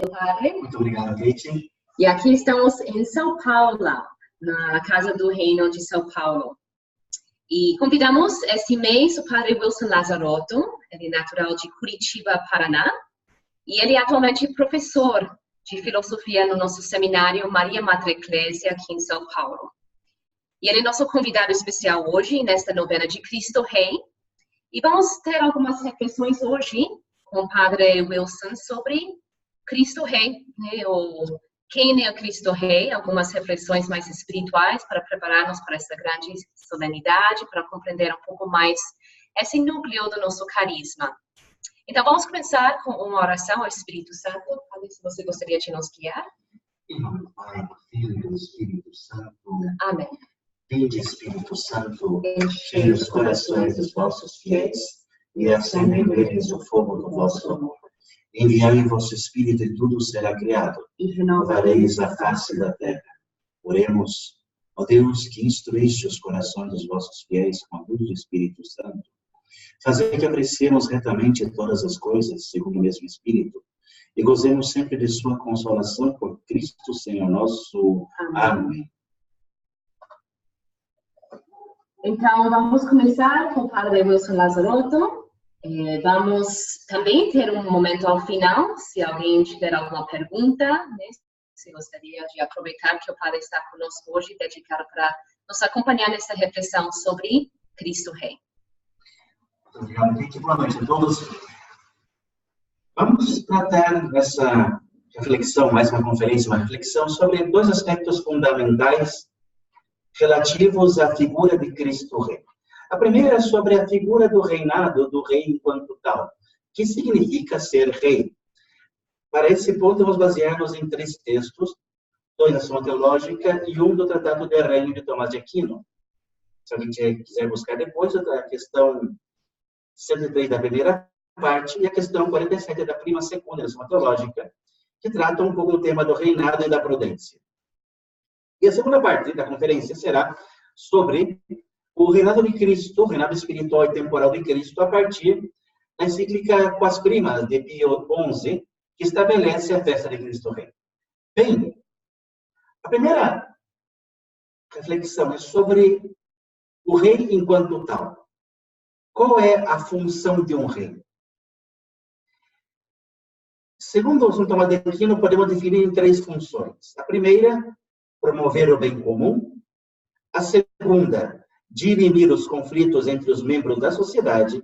Padre. Muito obrigado, Kate. E aqui estamos em São Paulo, na Casa do Reino de São Paulo. E convidamos este mês o Padre Wilson Lazarotto, ele é natural de Curitiba, Paraná, e ele é atualmente professor de filosofia no nosso seminário Maria Madre Ecclesia, aqui em São Paulo. E ele é nosso convidado especial hoje, nesta novena de Cristo Rei. E vamos ter algumas reflexões hoje com o Padre Wilson sobre Cristo Rei, né? Ou quem é o Cristo Rei, algumas reflexões mais espirituais para preparar-nos para essa grande solenidade, para compreender um pouco mais esse núcleo do nosso carisma. Então, vamos começar com uma oração ao Espírito Santo. Padre, se você gostaria de nos guiar. Em nome do Pai, do Filho e do Espírito Santo. Amém. Vinde, Espírito Santo, enchei os corações dos vossos fiéis e acendei neles o fogo do vosso amor. Enviai o vosso Espírito e tudo será criado, e renovareis a face da terra. Oremos, ó Deus, que instruíste os corações dos vossos fiéis com a luz do Espírito Santo. Fazei que apreciemos retamente todas as coisas, segundo o mesmo Espírito, e gozemos sempre de sua consolação por Cristo Senhor nosso. Amém. Então, vamos começar com o Padre Wilson Lazarotto. Vamos também ter um momento ao final, se alguém tiver alguma pergunta, né? Se gostaria de aproveitar que o Padre está conosco hoje, dedicado para nos acompanhar nessa reflexão sobre Cristo Rei. Obrigado, gente. Boa noite a todos. Vamos tratar nessa reflexão, mais uma conferência, uma reflexão sobre dois aspectos fundamentais relativos à figura de Cristo Rei. A primeira é sobre a figura do reinado do rei enquanto tal. O que significa ser rei? Para esse ponto, vamos basear-nos em 3 textos, 2 da Suma Teológica e 1 do Tratado de Reino de Tomás de Aquino. Se alguém quiser buscar depois, a questão 103 da primeira parte e a questão 47 da prima segunda da Suma Teológica, que tratam um pouco do tema do reinado e da prudência. E a segunda parte da conferência será sobre o reinado de Cristo, o reinado espiritual e temporal de Cristo, a partir da encíclica Quas Primas, de Pio XI, que estabelece a festa de Cristo Rei. Bem, a primeira reflexão é sobre o rei enquanto tal. Qual é a função de um rei? Segundo São Tomás de Aquino, podemos definir em 3 funções. A primeira, promover o bem comum. A segunda, dirimir os conflitos entre os membros da sociedade.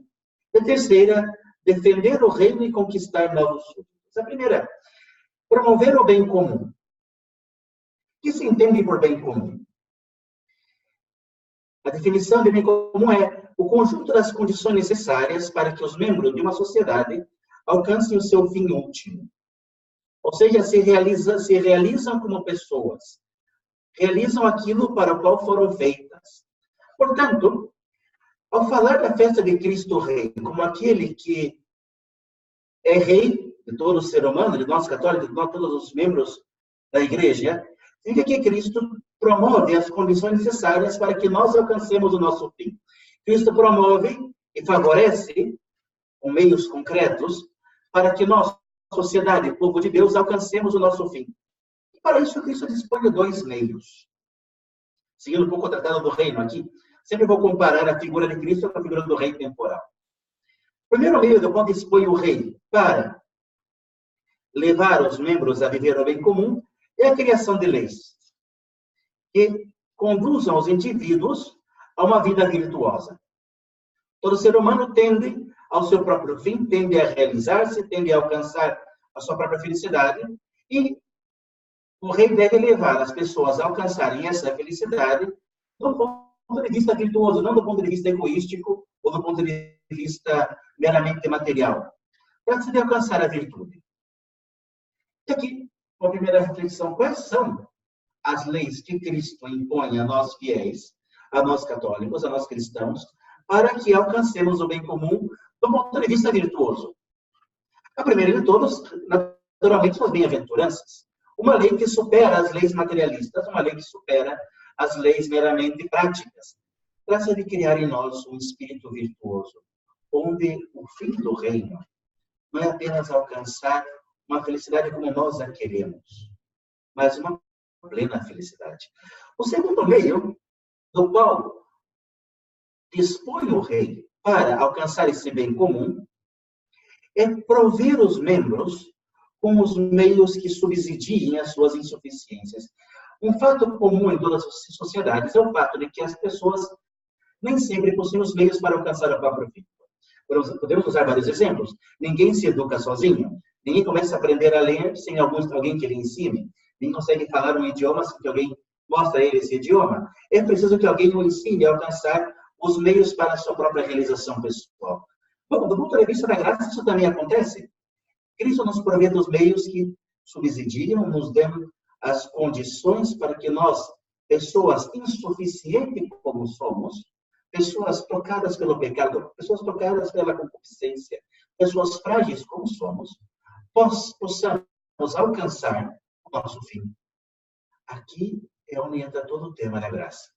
E a terceira, defender o reino e conquistar novos súditos. A primeira, promover o bem comum. O que se entende por bem comum? A definição de bem comum é o conjunto das condições necessárias para que os membros de uma sociedade alcancem o seu fim último. Ou seja, se realizam como pessoas. Realizam aquilo para o qual foram feitas. Portanto, ao falar da festa de Cristo Rei, como aquele que é rei de todo o ser humano, de nós católicos, de nós, todos os membros da igreja, significa que Cristo promove as condições necessárias para que nós alcancemos o nosso fim. Cristo promove e favorece, com meios concretos, para que nós, sociedade, povo de Deus, alcancemos o nosso fim. E para isso, Cristo dispõe de 2 meios. Seguindo um pouco o Tratado do Reino aqui, sempre vou comparar a figura de Cristo com a figura do rei temporal. O primeiro meio do qual dispõe o rei para levar os membros a viver o bem comum é a criação de leis que conduzam os indivíduos a uma vida virtuosa. Todo ser humano tende ao seu próprio fim, tende a realizar-se, tende a alcançar a sua própria felicidade, e o rei deve levar as pessoas a alcançarem essa felicidade do ponto de vista virtuoso, não do ponto de vista egoístico ou do ponto de vista meramente material. Trata-se de alcançar a virtude. E aqui, a primeira reflexão: quais são as leis que Cristo impõe a nós fiéis, a nós católicos, a nós cristãos, para que alcancemos o bem comum do ponto de vista virtuoso? A primeira de todas, naturalmente, são as bem-aventuranças. Uma lei que supera as leis materialistas, uma lei que supera as leis meramente práticas. Trata-se de criar em nós um espírito virtuoso, onde o fim do reino não é apenas alcançar uma felicidade como nós a queremos, mas uma plena felicidade. O segundo meio, do qual dispõe o rei para alcançar esse bem comum, é prover os membros com os meios que subsidiem as suas insuficiências. Um fato comum em todas as sociedades é o fato de que as pessoas nem sempre possuem os meios para alcançar o próprio fim. Podemos usar vários exemplos. Ninguém se educa sozinho. Ninguém começa a aprender a ler sem alguém que lhe ensine. Ninguém consegue falar um idioma sem que alguém mostre a ele esse idioma. É preciso que alguém o ensine a alcançar os meios para a sua própria realização pessoal. Bom, do ponto de vista da graça, isso também acontece. Cristo nos provê dos meios que subsidiam, nos dão as condições para que nós, pessoas insuficientes como somos, pessoas tocadas pelo pecado, pessoas tocadas pela concupiscência, pessoas frágeis como somos, possamos alcançar o nosso fim. Aqui é onde entra todo o tema da graça.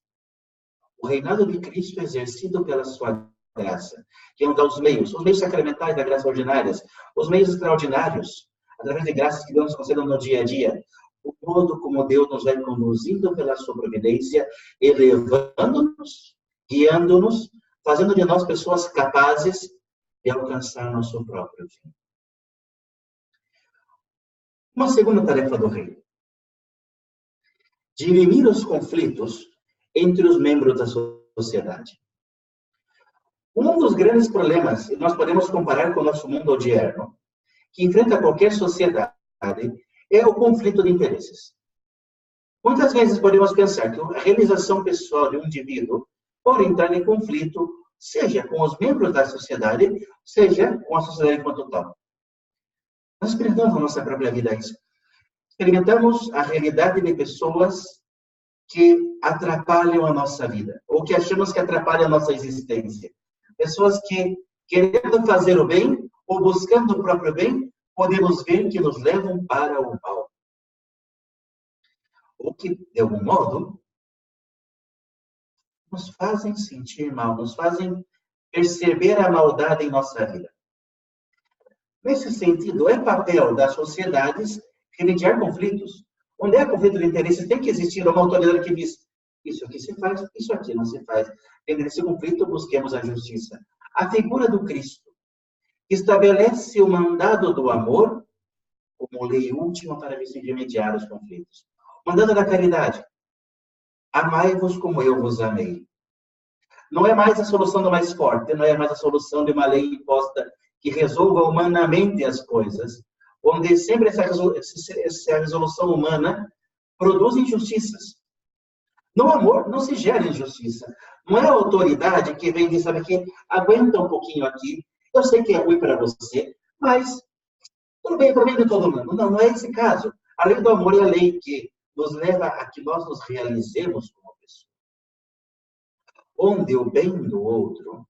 O reinado de Cristo é exercido pela sua graça, que nos dá os meios sacramentais da graça ordinárias, os meios extraordinários, através de graças que Deus nos concede no dia a dia, o modo como Deus nos vai conduzindo pela sua providência, elevando-nos, guiando-nos, fazendo de nós pessoas capazes de alcançar nosso próprio fim. Uma segunda tarefa do rei: dirimir os conflitos entre os membros da sociedade. Um dos grandes problemas, e nós podemos comparar com o nosso mundo odierno, que enfrenta qualquer sociedade, é o conflito de interesses. Muitas vezes podemos pensar que a realização pessoal de um indivíduo pode entrar em conflito, seja com os membros da sociedade, seja com a sociedade enquanto tal. Nós experimentamos na nossa própria vida isso. Experimentamos a realidade de pessoas que atrapalham a nossa vida, ou que achamos que atrapalham a nossa existência. Pessoas que, querendo fazer o bem, ou buscando o próprio bem, podemos ver que nos levam para o mal. Ou que, de algum modo, nos fazem sentir mal, nos fazem perceber a maldade em nossa vida. Nesse sentido, é papel das sociedades remediar conflitos. Onde há conflito de interesse, tem que existir uma autoridade que diz: isso aqui se faz, isso aqui não se faz. Dentro desse conflito, busquemos a justiça. A figura do Cristo estabelece o mandado do amor como lei última para remediar os conflitos. O mandado da caridade: amai-vos como eu vos amei. Não é mais a solução do mais forte, não é mais a solução de uma lei imposta que resolva humanamente as coisas, onde sempre essa resolução humana produz injustiças. No amor não se gera injustiça. Não é a autoridade que vem e diz: sabe que aguenta um pouquinho aqui, eu sei que é ruim para você, mas tudo bem, para o bem de todo mundo. Não, não é esse caso. A lei do amor é a lei que nos leva a que nós nos realizemos como pessoa. Onde o bem do outro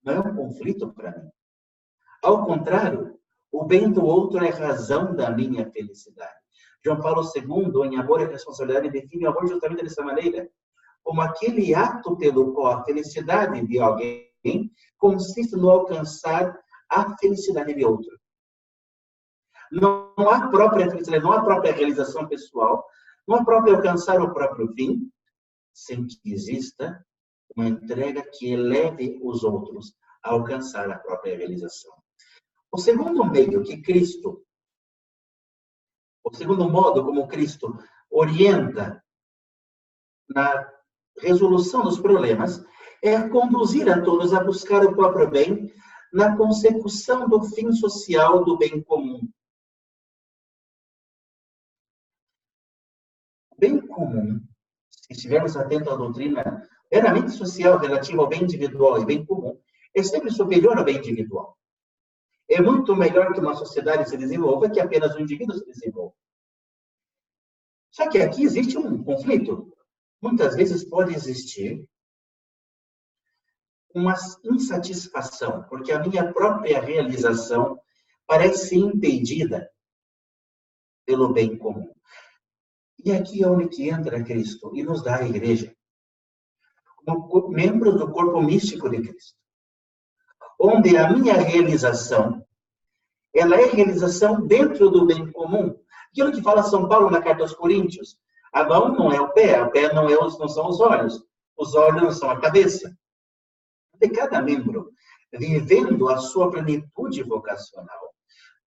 não é um conflito para mim. Ao contrário, o bem do outro é razão da minha felicidade. João Paulo II, em Amor e Responsabilidade, define o amor justamente dessa maneira, como aquele ato pelo qual a felicidade de alguém consiste no alcançar a felicidade de outro. Não há própria felicidade, não há própria realização pessoal, não há próprio alcançar o próprio fim, sem que exista uma entrega que eleve os outros a alcançar a própria realização. O segundo meio que Cristo, o segundo modo como Cristo orienta na resolução dos problemas é conduzir a todos a buscar o próprio bem na consecução do fim social do bem comum. O bem comum, se estivermos atentos à doutrina meramente social relativa ao bem individual e bem comum, é sempre superior ao bem individual. É muito melhor que uma sociedade se desenvolva que apenas um indivíduo se desenvolva. Só que aqui existe um conflito. Muitas vezes pode existir uma insatisfação, porque a minha própria realização parece impedida pelo bem comum. E aqui é onde que entra Cristo e nos dá a igreja, como membros do corpo místico de Cristo, onde a minha realização ela é realização dentro do bem comum. Aquilo que fala São Paulo na carta aos Coríntios, a mão não é o pé não, não são os olhos não são a cabeça. De cada membro, vivendo a sua plenitude vocacional,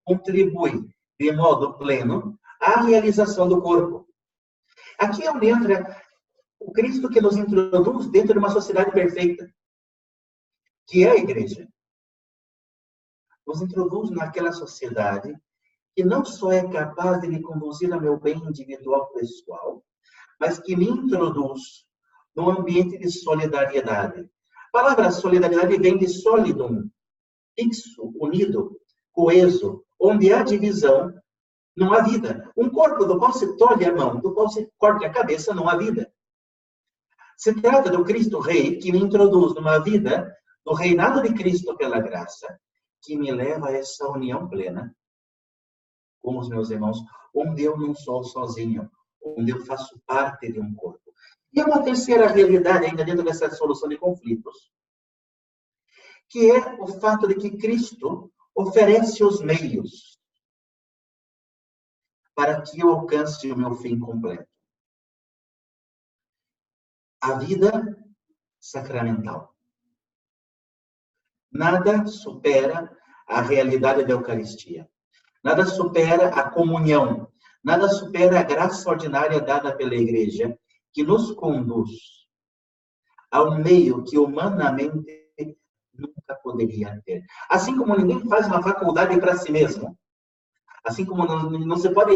contribui de modo pleno à realização do corpo. Aqui é onde entra o Cristo que nos introduz dentro de uma sociedade perfeita, que é a igreja. Nos introduz naquela sociedade que não só é capaz de me conduzir ao meu bem individual pessoal, mas que me introduz num ambiente de solidariedade. A palavra solidariedade vem de solidum, fixo, unido, coeso. Onde há divisão, não há vida. Um corpo do qual se tolhe a mão, do qual se corte a cabeça, não há vida. Se trata do Cristo Rei que me introduz numa vida do reinado de Cristo pela graça, que me leva a essa união plena com os meus irmãos, onde eu não sou sozinho, onde eu faço parte de um corpo. E uma terceira realidade ainda dentro dessa solução de conflitos, que é o fato de que Cristo oferece os meios para que eu alcance o meu fim completo. A vida sacramental. Nada supera a realidade da Eucaristia. Nada supera a comunhão. Nada supera a graça ordinária dada pela Igreja, que nos conduz ao meio que humanamente nunca poderia ter. Assim como ninguém faz uma faculdade para si mesmo, assim como não se pode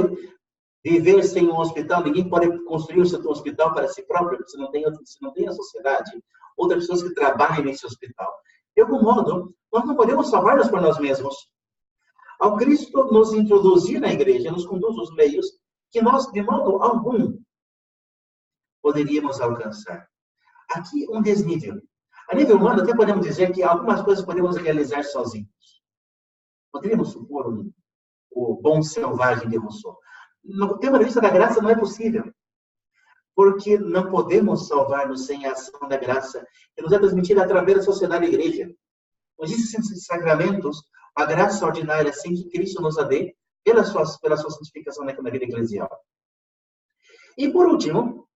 viver sem um hospital, ninguém pode construir o seu hospital para si próprio, se não tem a sociedade, outras pessoas que trabalhem nesse hospital. De algum modo, nós não podemos salvar-nos por nós mesmos. Ao Cristo nos introduzir na igreja, nos conduz os meios que nós, de modo algum, poderíamos alcançar. Aqui, um desnível. A nível humano, até podemos dizer que algumas coisas podemos realizar sozinhos. Poderíamos supor o bom selvagem de Rousseau. No tema da vista da graça, não é possível. Porque não podemos salvar-nos sem a ação da graça, que nos é transmitida através da sociedade da igreja. Não existem sacramentos, a graça ordinária, sem que Cristo nos a dê, pela sua santificação na vida eclesial. E, por último,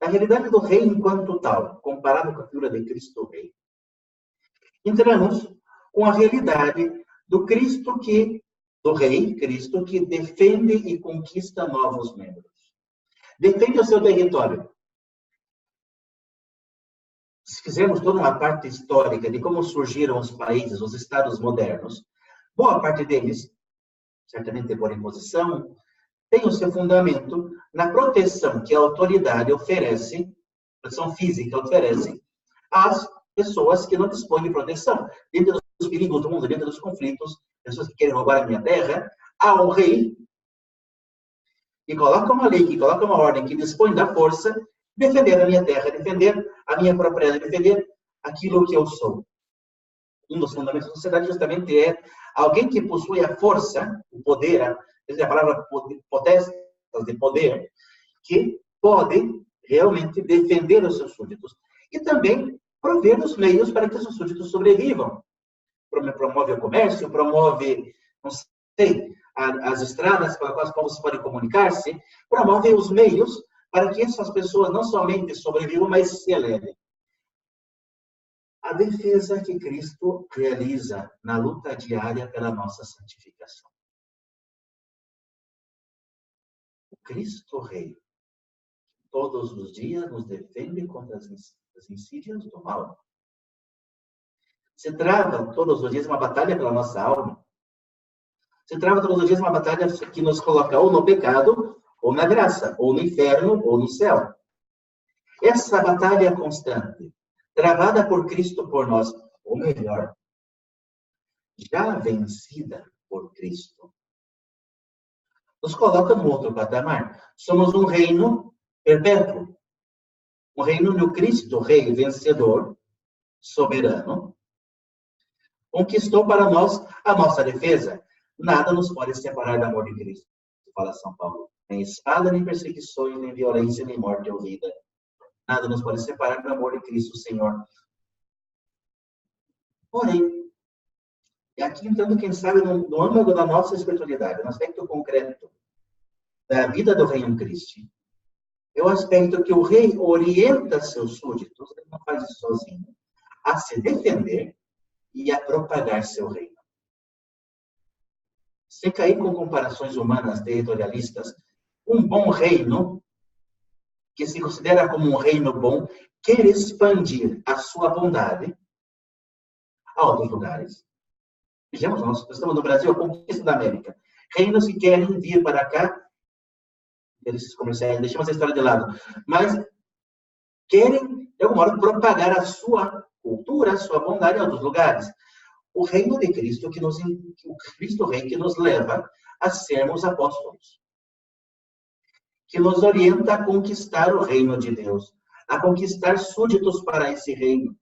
a realidade do rei enquanto tal, comparado com a figura de Cristo Rei. Entramos com a realidade do Rei Cristo, que defende e conquista novos membros. Defende o seu território. Se fizermos toda uma parte histórica de como surgiram os países, os estados modernos, boa parte deles, certamente por imposição, tem o seu fundamento na proteção que a autoridade oferece, proteção física oferece, às pessoas que não dispõem de proteção. Dentro dos perigos do mundo, dentro dos conflitos, pessoas que querem roubar a minha terra, há um rei que coloca uma lei, que coloca uma ordem, que dispõe da força, defender a minha terra, defender a minha propriedade, defender aquilo que eu sou. Um dos fundamentos da sociedade justamente é alguém que possui a força, o poder, a palavra potestas de poder, que pode realmente defender os seus súditos. E também prover os meios para que os seus súditos sobrevivam. Promove o comércio, promove, não sei, as estradas pelas quais os povos podem comunicar-se, promove os meios para que essas pessoas não somente sobrevivam, mas se elevem. A defesa que Cristo realiza na luta diária pela nossa santificação. O Cristo Rei, todos os dias nos defende contra as insídias do mal. Se trava todos os dias uma batalha pela nossa alma. Se trava todos os dias uma batalha que nos coloca ou no pecado, ou na graça, ou no inferno, ou no céu. Essa batalha constante, travada por Cristo por nós, ou melhor, já vencida por Cristo, nos coloca no outro patamar. Somos um reino perpétuo. Um reino no Cristo, Rei vencedor, soberano, conquistou para nós a nossa defesa. Nada nos pode separar do amor de Cristo, fala São Paulo. Nem espada, nem perseguições, nem violência, nem morte ou vida. Nada nos pode separar do amor de Cristo, Senhor. Porém, E aqui entrando, quem sabe, no âmago da nossa espiritualidade, no aspecto concreto da vida do Reino Cristo, é o aspecto que o rei orienta seus súditos, ele não faz isso sozinho, a se defender e a propagar seu reino. Sem cair com comparações humanas territorialistas, um bom reino, que se considera como um reino bom, quer expandir a sua bondade a outros lugares. Vejamos, nós estamos no Brasil, a conquista da América. Reinos que querem vir para cá, esses comerciais, deixamos a história de lado, mas querem, de alguma modo, propagar a sua cultura, a sua bondade em outros lugares. O reino de Cristo, o Cristo Rei que nos leva a sermos apóstolos, que nos orienta a conquistar o reino de Deus, a conquistar súditos para esse reino,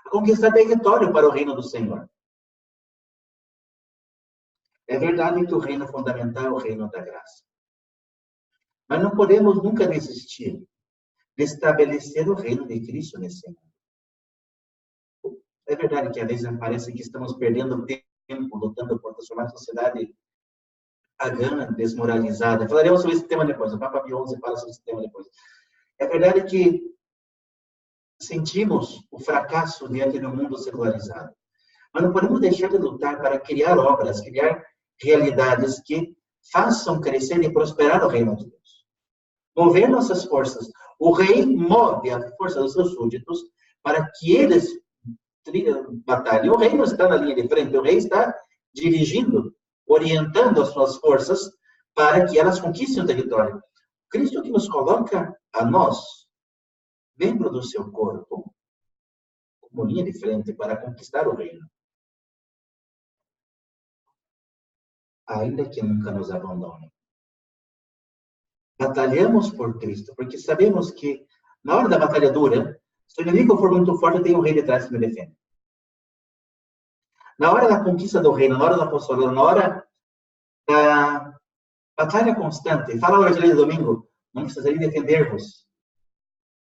a conquistar território para o reino do Senhor. É verdade que o reino fundamental é o reino da graça. Mas não podemos nunca desistir de estabelecer o reino de Cristo nesse mundo. É verdade que às vezes parece que estamos perdendo tempo lutando por transformar a sociedade pagã, desmoralizada. Falaremos sobre esse tema depois. O Papa Pio XI fala sobre esse tema depois. É verdade que sentimos o fracasso diante do mundo secularizado. Mas não podemos deixar de lutar para criar obras, criar realidades que façam crescer e prosperar o reino de Deus. Mover nossas forças. O rei move a força dos seus súditos para que eles batalhem. O rei não está na linha de frente, o rei está dirigindo, orientando as suas forças para que elas conquistem o território. Cristo que nos coloca a nós, membro do seu corpo, como linha de frente para conquistar o reino. Ainda que nunca nos abandone. Batalhamos por Cristo, porque sabemos que na hora da batalha dura, se o inimigo for muito forte, tem um rei de trás que me defende. Na hora da conquista do reino, na hora da apostolado, na hora da batalha constante, fala o Evangelho de domingo, não precisarei defender-vos.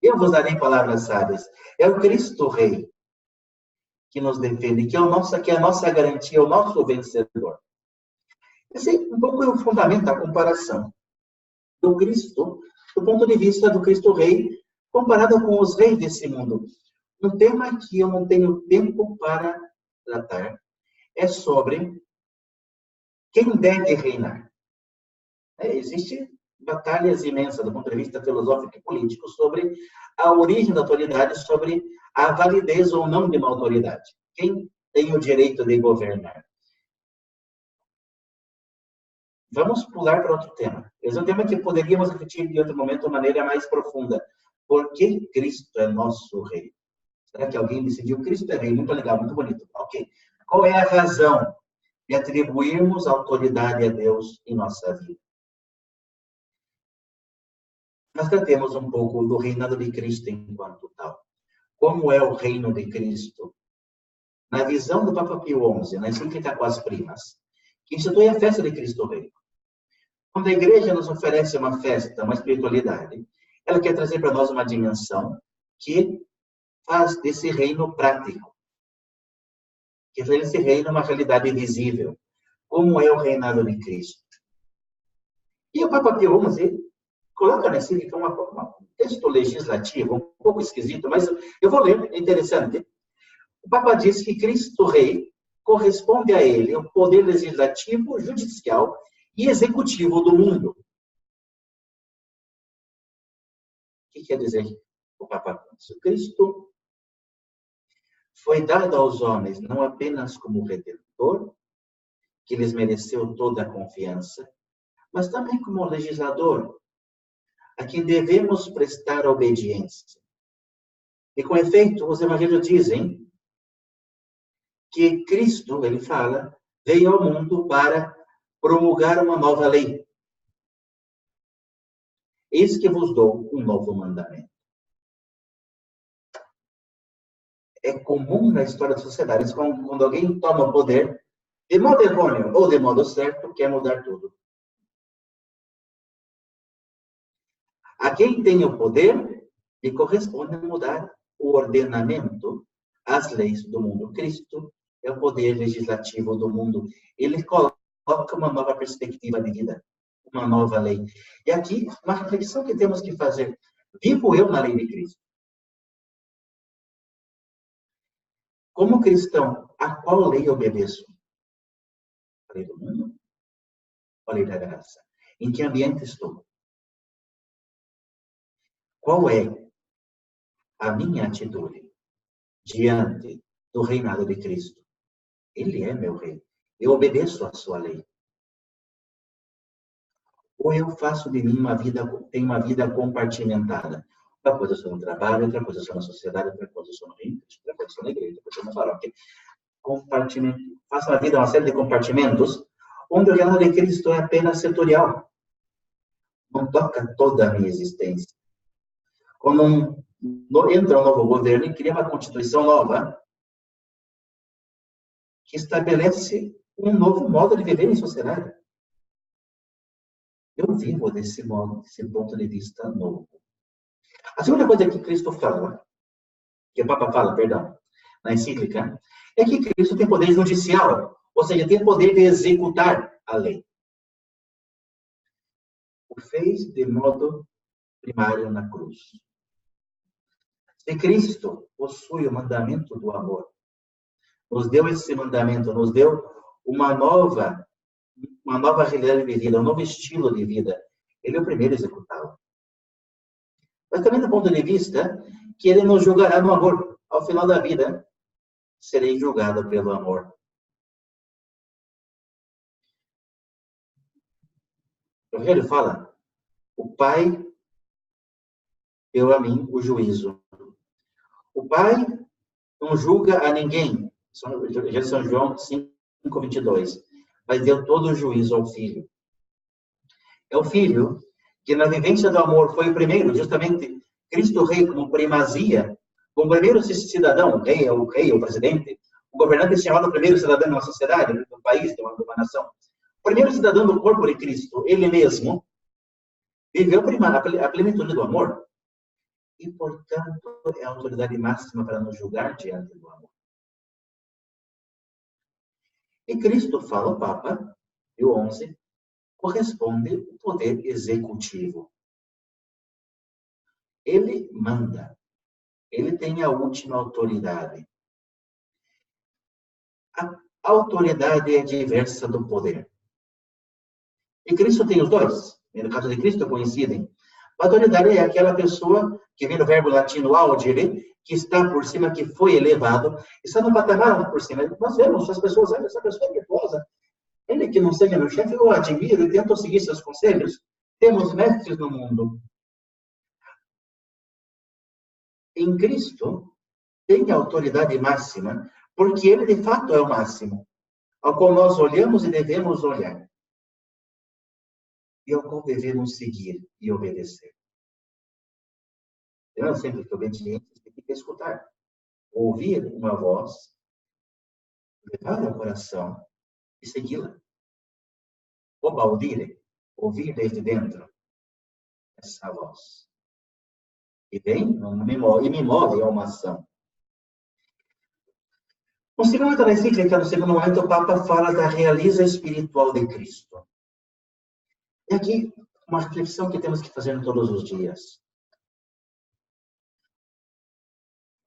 Eu vos darei palavras sábias. É o Cristo Rei que nos defende, que é a nossa garantia, o nosso vencedor. Esse um pouco é o fundamento da comparação do Cristo, do ponto de vista do Cristo Rei, comparado com os reis desse mundo. Um tema que eu não tenho tempo para tratar é sobre quem deve reinar. Existem batalhas imensas do ponto de vista filosófico e político sobre a origem da autoridade, sobre a validez ou não de uma autoridade. Quem tem o direito de governar? Vamos pular para outro tema. Esse é um tema que poderíamos refletir em outro momento de maneira mais profunda. Por que Cristo é nosso rei? Será que alguém decidiu Cristo é rei? Muito legal, muito bonito. Ok. Qual é a razão de atribuirmos autoridade a Deus em nossa vida? Nós tratemos um pouco do reinado de Cristo enquanto tal. Como é o reino de Cristo? Na visão do Papa Pio XI, na encíclica Quas Primas, que institui a festa de Cristo Rei. Quando a igreja nos oferece uma festa, uma espiritualidade, ela quer trazer para nós uma dimensão que faz desse reino prático, que faz desse reino uma realidade visível, como é o reinado de Cristo. E o Papa Pio XI coloca na encíclica um texto legislativo, um pouco esquisito, mas eu vou ler, é interessante. O Papa diz que Cristo Rei corresponde a ele o poder legislativo, judicial e executivo do mundo. O que quer dizer o Papa? Cristo foi dado aos homens não apenas como redentor, que lhes mereceu toda a confiança, mas também como legislador, a quem devemos prestar obediência. E com efeito, os evangelhos dizem que Cristo, ele fala, veio ao mundo para promulgar uma nova lei. Eis que vos dou um novo mandamento. É comum na história das sociedades, quando alguém toma o poder, de modo errôneo ou de modo certo, quer mudar tudo. A quem tem o poder, lhe corresponde mudar o ordenamento, as leis do mundo. Cristo é o poder legislativo do mundo. Ele coloca uma nova perspectiva de vida, uma nova lei. E aqui, uma reflexão que temos que fazer. Vivo eu na lei de Cristo? Como cristão, a qual lei obedeço? A lei do mundo? A lei da graça? Em que ambiente estou? Qual é a minha atitude diante do reinado de Cristo? Ele é meu rei. Eu obedeço à sua lei. Ou eu faço de mim tenho uma vida compartimentada. Uma coisa eu sou no trabalho, outra coisa eu sou na sociedade, outra coisa eu sou no reino, outra coisa eu sou na igreja, outra coisa eu sou na paróquia. Faço a vida uma série de compartimentos, onde o reino de Cristo é apenas setorial. Não toca toda a minha existência. Quando entra um novo governo e cria uma constituição nova, que estabelece um novo modo de viver em sociedade. Eu vivo desse modo, desse ponto de vista novo. A segunda coisa que Cristo fala, que o Papa fala, perdão, na encíclica, é que Cristo tem poder judicial, ou seja, tem poder de executar a lei. O fez de modo primário na cruz. Se Cristo possui o mandamento do amor, nos deu esse mandamento, nos deu uma nova realidade de vida, um novo estilo de vida. Ele é o primeiro a executá-lo. Mas também do ponto de vista que ele nos julgará no amor. Ao final da vida, serei julgado pelo amor. O Evangelho fala, o Pai deu a mim o juízo. O Pai não julga a ninguém. São João 5:22. Mas deu todo o juízo ao Filho. É o Filho que na vivência do amor foi o primeiro, justamente, Cristo Rei como primazia, como primeiro cidadão, o rei, o presidente, o governante é chamado primeiro cidadão de uma sociedade, de um país, de uma nação. O primeiro cidadão do corpo de Cristo, ele mesmo, viveu a plenitude do amor. E, portanto, é a autoridade máxima para nos julgar diante do amor. E Cristo fala, o Papa, Pio XI, corresponde ao poder executivo. Ele manda. Ele tem a última autoridade. A autoridade é diversa do poder. E Cristo tem os dois. No caso de Cristo, coincidem. A autoridade é aquela pessoa que vem do verbo latino audire, que está por cima, que foi elevado, está no patamar por cima. Nós vemos as pessoas, essa pessoa é virtuosa. Ele que não seja meu chefe, eu admiro e tento seguir seus conselhos. Temos mestres no mundo. Em Cristo, tem a autoridade máxima, porque ele de fato é o máximo, ao qual nós olhamos e devemos olhar. E ao qual devemos seguir e obedecer. Eu sempre que obediente, tem que escutar. Ouvir uma voz, levar ao coração e segui-la. Obaudire, ouvir desde dentro essa voz. E vem e me move a uma ação. No segundo da encíclica, no segundo momento, o Papa fala da realeza espiritual de Cristo. E aqui, uma reflexão que temos que fazer todos os dias.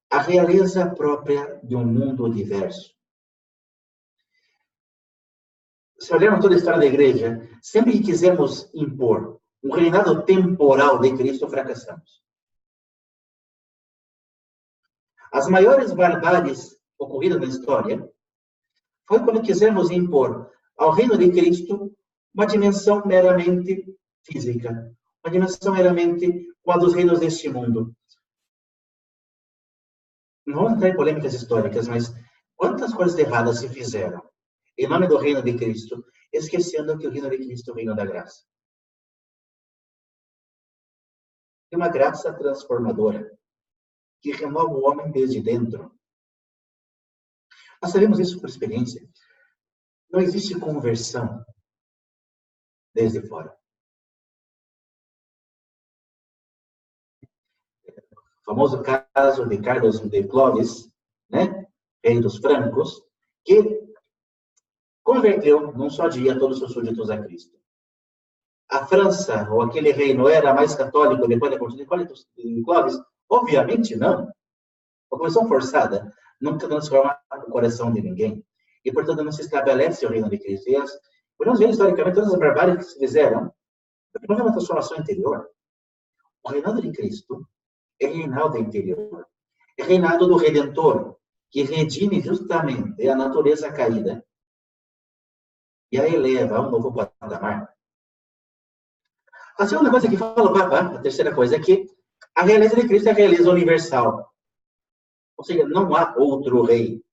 A realeza própria de um mundo diverso. Se olharmos toda a história da igreja, sempre que quisermos impor um reinado temporal de Cristo, fracassamos. As maiores barbáries ocorridas na história foi quando quisermos impor ao reino de Cristo uma dimensão meramente física, uma dimensão meramente com a dos reinos deste mundo. Não vamos entrar em polêmicas históricas, mas quantas coisas erradas se fizeram em nome do reino de Cristo, esquecendo que o reino de Cristo é o reino da graça. É uma graça transformadora, que renova o homem desde dentro. Nós sabemos isso por experiência. Não existe conversão desde fora. O famoso caso de Carlos de Clovis, né? Rei dos francos, que converteu num só dia todos os seus súditos a Cristo. A França, ou aquele reino, era mais católico depois da Constituição de Clovis? Obviamente não. A conversão forçada nunca transforma o coração de ninguém. E, portanto, não se estabelece o reino de Cristo. E podemos ver, historicamente, todas as barbáries que se fizeram, porque não é uma transformação interior. O reinado de Cristo é reinado interior. É reinado do Redentor, que redime justamente a natureza caída e a eleva a um novo patamar. A segunda coisa que fala o Papa, a terceira coisa, é que a realeza de Cristo é a realeza universal. Ou seja, não há outro rei.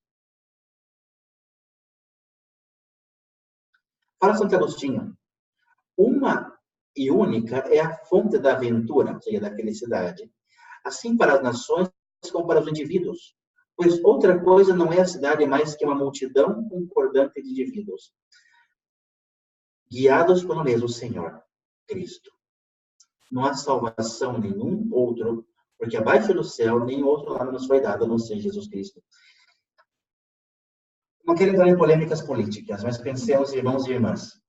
Fala Santo Agostinho, uma e única é a fonte da aventura, ou seja, da felicidade, assim para as nações como para os indivíduos. Pois outra coisa não é a cidade mais que uma multidão concordante de indivíduos, guiados pelo mesmo Senhor, Cristo. Não há salvação nenhum outro, porque abaixo do céu nem outro lado nos foi dado, a não ser Jesus Cristo. Não quero entrar em polêmicas políticas, mas pensemos, irmãos e irmãs,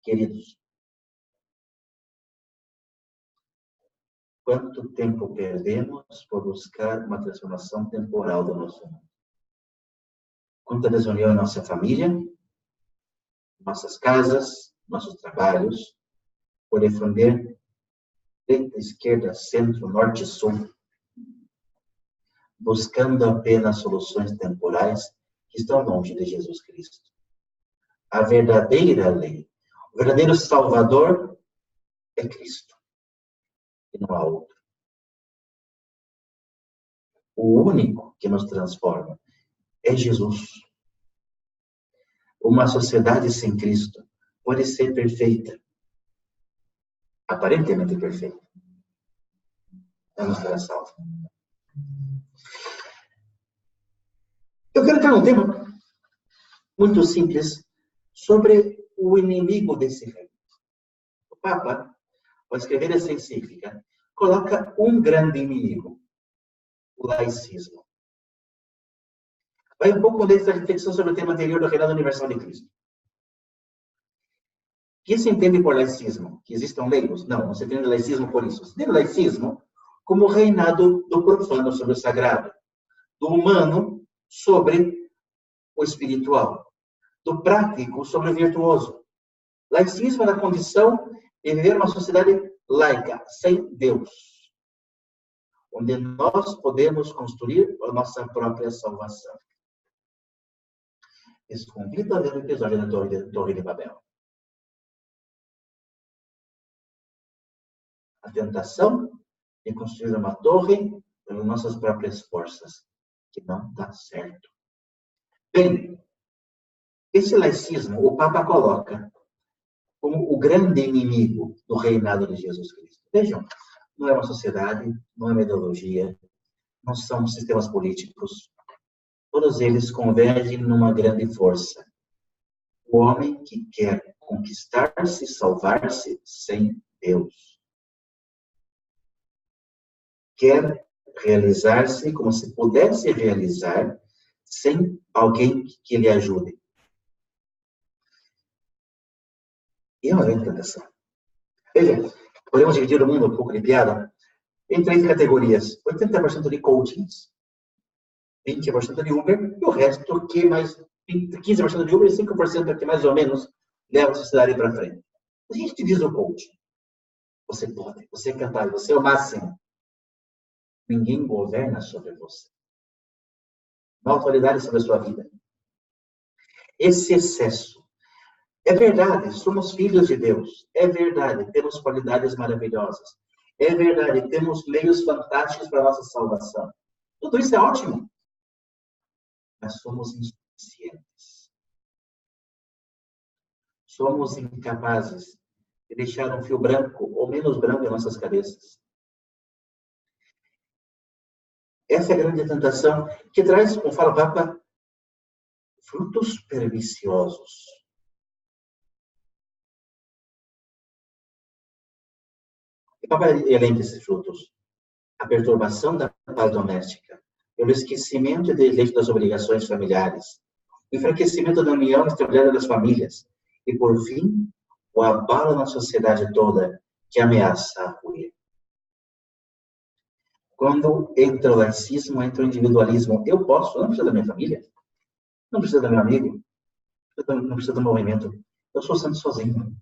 queridos, quanto tempo perdemos por buscar uma transformação temporal do nosso mundo? Quanta desunião em nossa família, nossas casas, nossos trabalhos, por defender direita, esquerda, centro, norte e sul, buscando apenas soluções temporais que estão longe de Jesus Cristo. A verdadeira lei, o verdadeiro Salvador é Cristo, e não há outro. O único que nos transforma é Jesus. Uma sociedade sem Cristo pode ser perfeita, aparentemente perfeita. Não será salva. Eu quero entrar num tema muito simples sobre o inimigo desse reino. O Papa, ao escrever essa encíclica, coloca um grande inimigo, o laicismo. Vai um pouco dessa reflexão sobre o tema anterior do reinado universal de Cristo. O que se entende por laicismo? Que existam leigos? Não se entende laicismo por isso. Se entende laicismo como o reinado do profano sobre o sagrado, do humano sobre o espiritual, do prático sobre o virtuoso. Laicismo é a condição de viver uma sociedade laica, sem Deus, onde nós podemos construir a nossa própria salvação. Isso convida a ver o episódio da Torre de Babel. A tentação de construir uma torre pelas nossas próprias forças, que não dá certo. Bem, esse laicismo o Papa coloca como o grande inimigo do reinado de Jesus Cristo. Vejam, não é uma sociedade, não é uma ideologia, não são sistemas políticos. Todos eles convergem numa grande força. O homem que quer conquistar-se, salvar-se sem Deus. Quer realizar-se como se pudesse realizar sem alguém que lhe ajude. E é uma grande tentação. Veja, podemos dividir o mundo um pouco de piada em 3 categorias. 80% de coachings, 20% de Uber, e o resto que mais 15% de Uber e 5% que mais ou menos leva a sociedade para frente. A gente diz o coaching. Você pode, você é capaz, você é o máximo. Ninguém governa sobre você. Não há autoridade sobre a sua vida. Esse excesso. É verdade, somos filhos de Deus. É verdade, temos qualidades maravilhosas. É verdade, temos meios fantásticos para a nossa salvação. Tudo isso é ótimo. Mas somos insuficientes. Somos incapazes de deixar um fio branco ou menos branco em nossas cabeças. Essa é a grande tentação que traz, como fala o Papa, frutos perniciosos. O Papa elenca esses frutos. A perturbação da paz doméstica, pelo esquecimento e desleixo das obrigações familiares, o enfraquecimento da união e estabilidade das famílias, e, por fim, o abalo na sociedade toda que ameaça a ruir. Quando entra o laicismo, entra o individualismo. Eu posso, não precisa da minha família, não precisa do meu amigo, não precisa do movimento. Eu sou santo sozinho.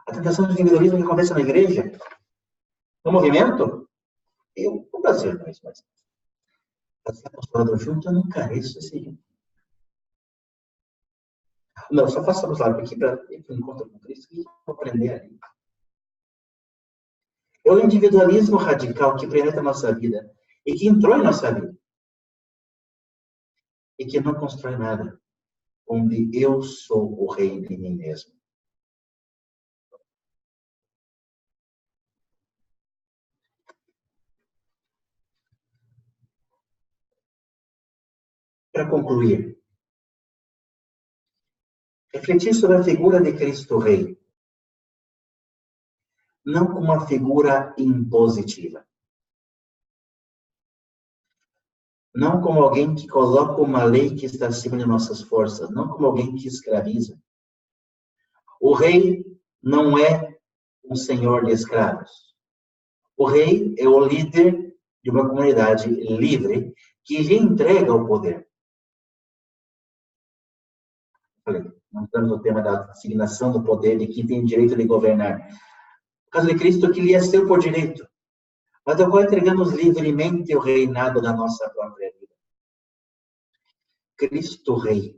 A tentação do individualismo que acontece na igreja, no movimento, eu, com prazer, mas ser apostolado junto, eu não careço esse junto. Não, só façamos lá aqui para o encontro com Cristo e aprender ali. É o individualismo radical que penetra a nossa vida e que entrou em nossa vida. E que não constrói nada, onde eu sou o rei de mim mesmo. Para concluir, refletir sobre a figura de Cristo Rei, não como uma figura impositiva, não como alguém que coloca uma lei que está acima de nossas forças, não como alguém que escraviza. O rei não é um senhor de escravos. O rei é o líder de uma comunidade livre que lhe entrega o poder. Nós estamos no tema da asignação do poder de quem tem direito de governar. No caso de Cristo, que lhe é seu por direito, mas ao qual entregamos livremente o reinado da nossa própria vida. Cristo Rei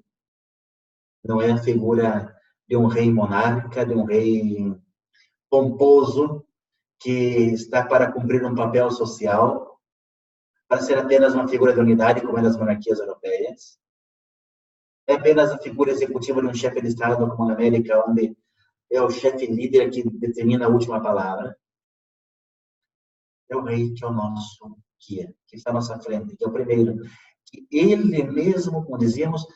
não é a figura de um rei monarca, de um rei pomposo, que está para cumprir um papel social, para ser apenas uma figura de unidade, como é nas monarquias europeias. É apenas a figura executiva de um chefe de Estado, como na América, onde é o chefe líder que determina a última palavra. É o rei que é o nosso guia, que está à nossa frente, que é o primeiro. Que ele mesmo, como dizíamos,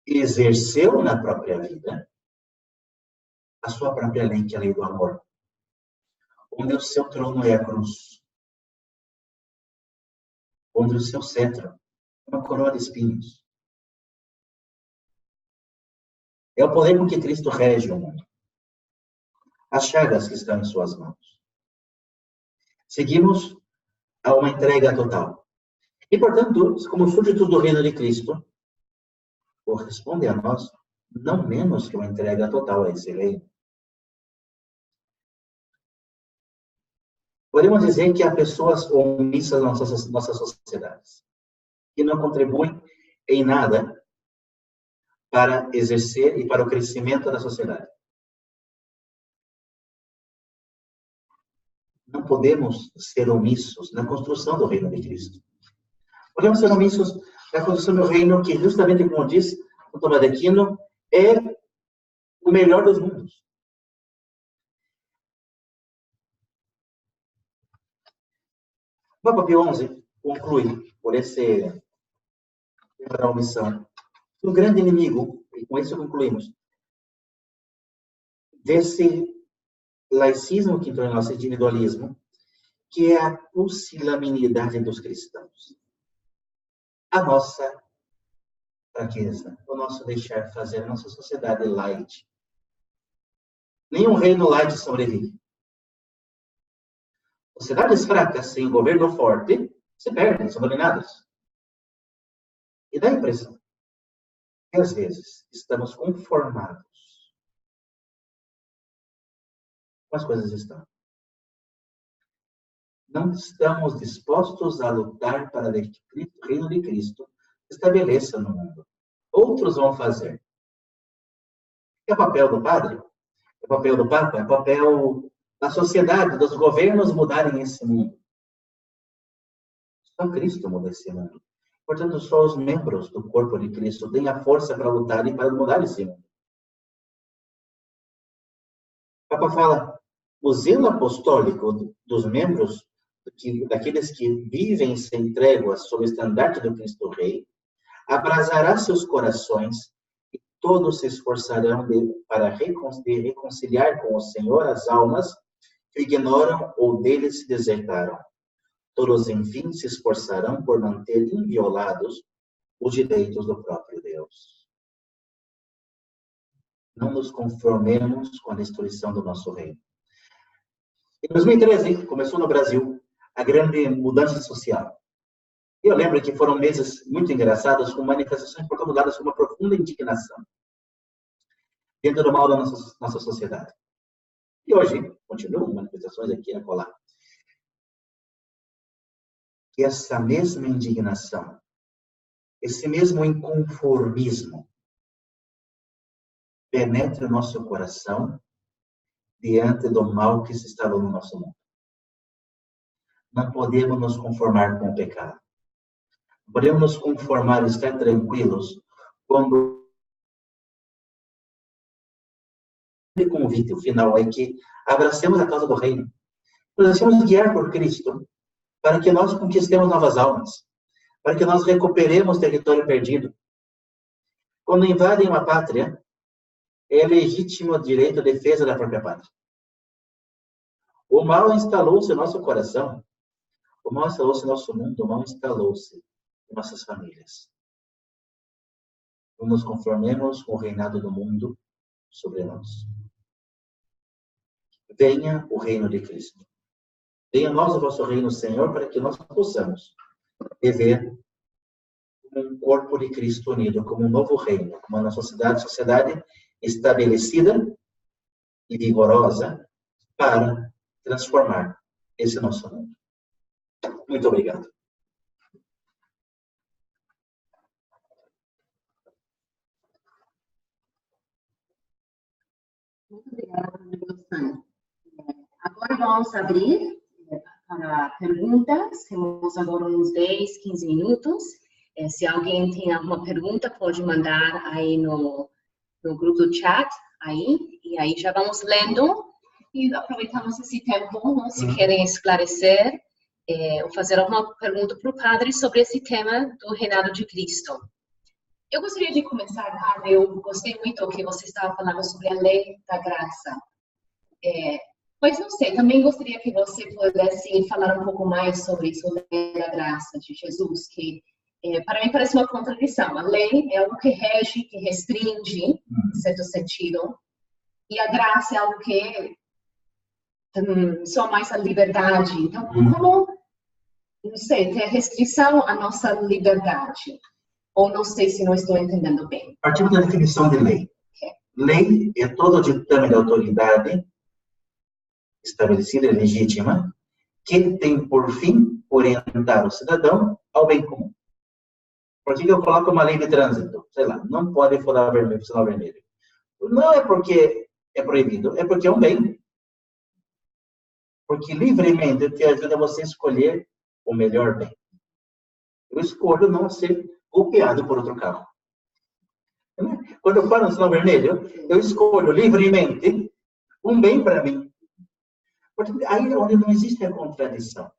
exerceu na própria vida a sua própria lei, que é a lei do amor. Onde o seu trono é a cruz. Onde o seu cetro é uma coroa de espinhos. É o poder com que Cristo rege o mundo. As chagas que estão em suas mãos. Seguimos a uma entrega total. E, portanto, como súditos do reino de Cristo, corresponde a nós não menos que uma entrega total a esse reino. Podemos dizer que há pessoas omissas nas nossas sociedades, que não contribuem em nada para exercer e para o crescimento da sociedade. Não podemos ser omissos na construção do reino de Cristo. Podemos ser omissos na construção do reino que, justamente como diz o Tomás de Aquino, é o melhor dos mundos. O Papa Pio XI conclui, por esse tema da omissão, um grande inimigo, e com isso concluímos, desse laicismo que entrou em nosso individualismo, que é a pusilanimidade dos cristãos. A nossa fraqueza, o nosso deixar fazer, a nossa sociedade light. Nenhum reino light sobrevive. Sociedades fracas, sem governo forte, se perdem, são dominadas. E dá a impressão que, às vezes, estamos conformados com as coisas estão. Não estamos dispostos a lutar para que o reino de Cristo se estabeleça no mundo. Outros vão fazer. É o papel do padre? É o papel do Papa? É o papel da sociedade, dos governos mudarem esse mundo. Só Cristo muda esse mundo. Portanto, só os membros do corpo de Cristo têm a força para lutar e para mudar esse mundo. O Papa fala, o zelo apostólico dos membros, daqueles que vivem sem tréguas sob o estandarte do Cristo Rei, abrasará seus corações e todos se esforçarão para reconciliar com o Senhor as almas que o ignoram ou dele se desertaram. Todos, enfim, se esforçarão por manter inviolados os direitos do próprio Deus. Não nos conformemos com a destruição do nosso reino. Em 2013, começou no Brasil a grande mudança social. Eu lembro que foram meses muito engraçados, com manifestações protagonizadas com uma profunda indignação dentro do mal da nossa sociedade. E hoje, continuam manifestações aqui e acolá. Que essa mesma indignação, esse mesmo inconformismo, penetre o nosso coração diante do mal que se instalou no nosso mundo. Não podemos nos conformar com o pecado. Não podemos nos conformar e estar tranquilos quando o convite, o final, é que abracemos a causa do reino. Nós devemos guiar por Cristo para que nós conquistemos novas almas, para que nós recuperemos território perdido. Quando invadem uma pátria, é legítimo direito à defesa da própria pátria. O mal instalou-se em nosso coração, o mal instalou-se em nosso mundo, o mal instalou-se em nossas famílias. Não nos conformemos com o reinado do mundo sobre nós. Venha o reino de Cristo. Venha a nós o vosso reino, Senhor, para que nós possamos viver como um corpo de Cristo unido, como um novo reino, como uma sociedade estabelecida e vigorosa para transformar esse nosso mundo. Muito obrigado. Muito obrigada, Wilson. Agora vamos abrir para perguntas. Temos agora uns 10, 15 minutos. Se alguém tem alguma pergunta, pode mandar aí no grupo do chat, e aí já vamos lendo e aproveitamos esse tempo, né, se querem esclarecer ou fazer alguma pergunta para o padre sobre esse tema do reinado de Cristo. Eu gostaria de começar, padre, eu gostei muito que você estava falando sobre a lei da graça. Mas não sei, também gostaria que você pudesse falar um pouco mais sobre isso, a lei da graça de Jesus, que para mim parece uma contradição. A lei é algo que rege, que restringe, em certo sentido, e a graça é algo que só mais a liberdade. Então, como, não sei, ter restrição à nossa liberdade? Ou não sei se não estou entendendo bem. Partimos da definição de lei. Lei é todo ditame de autoridade estabelecida e legítima que tem por fim orientar o cidadão ao bem comum. Por que eu coloco uma lei de trânsito? Sei lá, não pode furar vermelho, sinal vermelho. Não é porque é proibido, é porque é um bem. Porque livremente te ajuda você a escolher o melhor bem. Eu escolho não ser golpeado por outro carro. Quando eu paro no sinal vermelho, eu escolho livremente um bem para mim. Porque aí é onde não existe a contradição.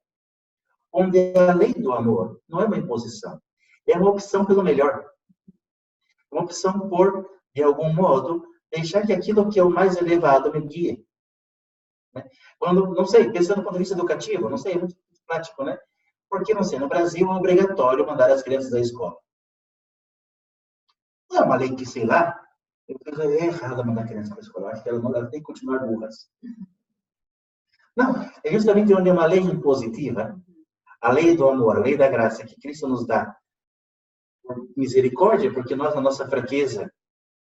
Onde a lei do amor não é uma imposição. É uma opção pelo melhor. Uma opção por, de algum modo, deixar que aquilo que é o mais elevado me guie. Quando, não sei, pensando do ponto de vista educativo, não sei, é muito prático, né? Porque, não sei, no Brasil é obrigatório mandar as crianças à escola. Não é uma lei que, sei lá, é errado mandar a criança para a escola. Eu acho que elas têm que continuar burras. Não, é justamente onde é uma lei impositiva, a lei do amor, a lei da graça que Cristo nos dá por misericórdia, porque nós, na nossa fraqueza,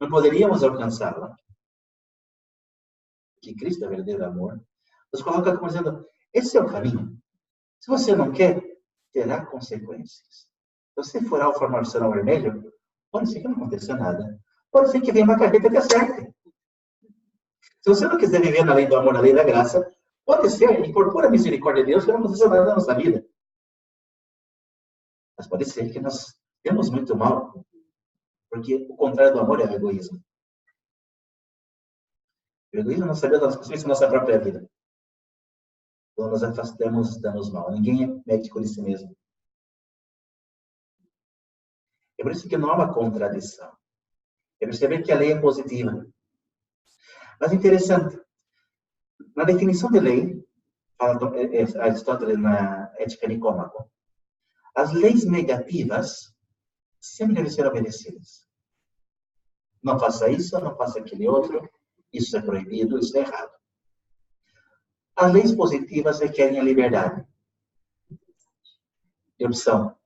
não poderíamos alcançá-la. Que Cristo é verdadeiro amor. Nos coloca como dizendo, esse é o caminho. Se você não quer, terá consequências. Se você furar o formação vermelho, pode ser que não aconteça nada. Pode ser que venha uma carreta que acerte. Se você não quiser viver na lei do amor, na lei da graça, pode ser, e por pura misericórdia de Deus, que não aconteça nada na nossa vida. Mas pode ser que nós temos muito mal, porque o contrário do amor é o egoísmo. O egoísmo não saber das consequências da nossa própria vida. Quando nos afastamos, damos mal. Ninguém é médico de si mesmo. É por isso que não há uma contradição. É perceber que a lei é positiva. Mas interessante, na definição de lei, fala Aristóteles na Ética Nicômaco. As leis negativas sempre devem ser obedecidas. Não faça isso, não faça aquele outro, isso é proibido, isso é errado. As leis positivas requerem a liberdade de opção.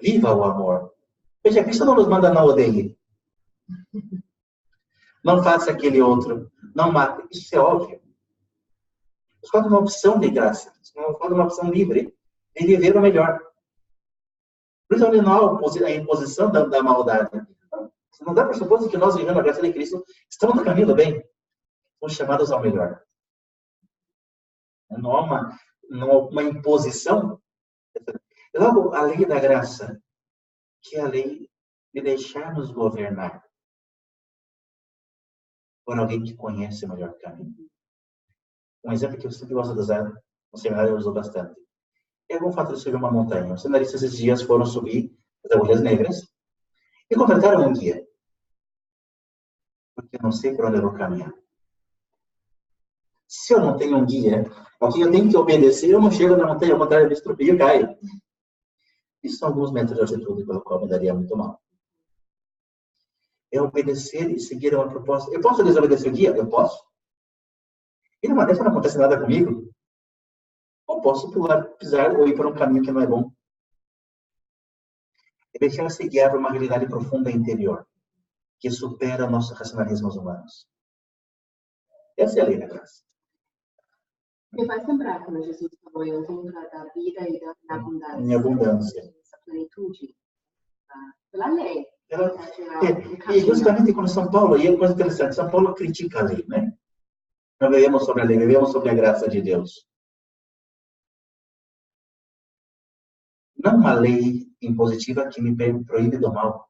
Viva o amor. Veja, Cristo não nos manda não odeie. Não faça aquele outro. Não mate. Isso é óbvio. Nos falta uma opção de graça. Nos falta uma opção livre de viver o melhor. Por isso, não há a imposição da maldade. Não dá para supor que nós, vivendo a graça de Cristo, estamos no caminho do bem. Somos chamados ao melhor. Não há uma imposição. Logo, a lei da graça, que é a lei de deixar-nos governar por alguém que conhece o melhor caminho. Um exemplo que eu sempre gosto de usar, no seminário eu uso bastante. É o fato de subir uma montanha. Os seminaristas esses dias foram subir as Agulhas Negras e contrataram um guia. Porque eu não sei por onde eu vou caminhar. Se eu não tenho um guia, ao que eu tenho que obedecer, eu não chego na montanha, ao contrário, eu me estropio e caio. Isso são alguns métodos de atitude pelo qual me daria muito mal. É obedecer e seguir uma proposta. Eu posso desobedecer o guia? Eu posso. E numa dessas não acontece nada comigo. Ou posso pisar ou ir por um caminho que não é bom. É deixar-se guiar por uma realidade profunda interior, que supera nossos racionalismos humanos. Essa é a lei da graça. Me faz lembrar quando Jesus falou, eu vim para dar vida e dar em abundância. Em abundância. Essa plenitude. Pela lei. E justamente quando São Paulo, e é uma coisa interessante, São Paulo critica a lei, né? Não vivemos sobre a lei, vivemos sobre a graça de Deus. Não uma lei impositiva que me proíbe do mal.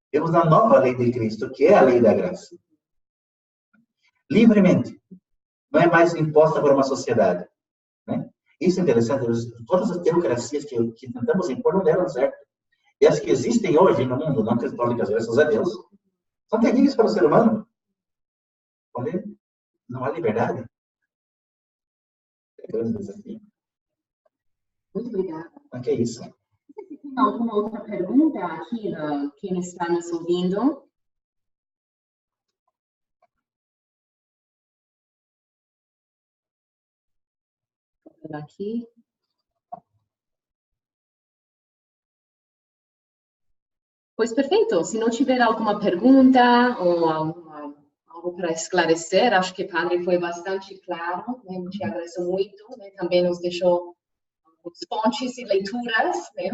Temos a nova lei de Cristo, que é a lei da graça. Livremente. Não é mais imposta por uma sociedade. Né? Isso é interessante. Todas as teocracias que tentamos impor não deram certo. E as que existem hoje no mundo, não católicas, graças a Deus, são terríveis para o ser humano. Não há liberdade. É um grande desafio. Muito obrigada. Que é isso. Tem alguma outra pergunta aqui, quem está nos ouvindo? Aqui. Pois perfeito. Se não tiver alguma pergunta ou algo para esclarecer, acho que o padre foi bastante claro, né? Eu te agradeço muito, né? Também nos deixou fontes e leituras, né?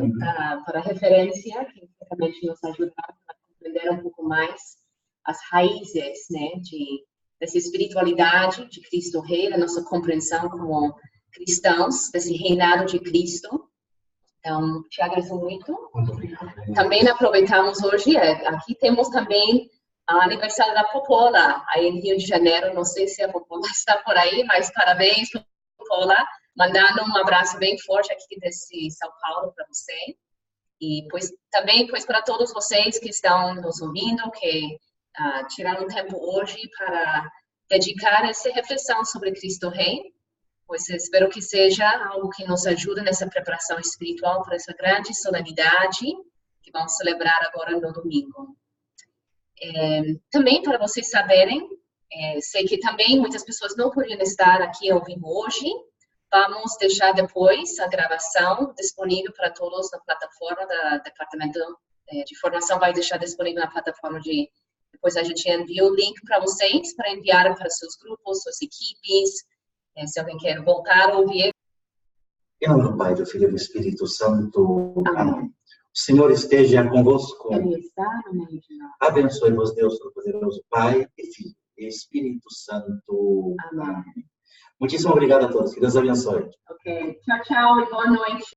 Para referência, que realmente nos ajudaram a compreender um pouco mais as raízes, né? Dessa espiritualidade de Cristo Rei, da nossa compreensão como cristãos, desse reinado de Cristo. Então, te agradeço muito. Também aproveitamos hoje, aqui temos também o aniversário da Popola, aí em Rio de Janeiro. Não sei se a Popola está por aí, mas parabéns, Popola. Mandando um abraço bem forte aqui desse São Paulo para você. E também para todos vocês que estão nos ouvindo, que tiraram tempo hoje para dedicar essa reflexão sobre Cristo Rei. Pois espero que seja algo que nos ajude nessa preparação espiritual para essa grande solenidade que vamos celebrar agora no domingo. Também para vocês saberem, sei que também muitas pessoas não poderiam estar aqui ao vivo hoje. Vamos deixar depois a gravação disponível para todos na plataforma do Departamento de Formação, vai deixar disponível na plataforma depois a gente envia o link para vocês, para enviar para seus grupos, suas equipes. Se alguém quer voltar a ouvir. Em nome do Pai, do Filho e do Espírito Santo. Amém. O Senhor esteja convosco. Ele está no meio de nós. Abençoe-vos, Deus Todo-Poderoso, Pai e Filho e Espírito Santo. Amém. Muitíssimo obrigado a todos. Que Deus abençoe. Ok. Tchau, tchau e boa noite.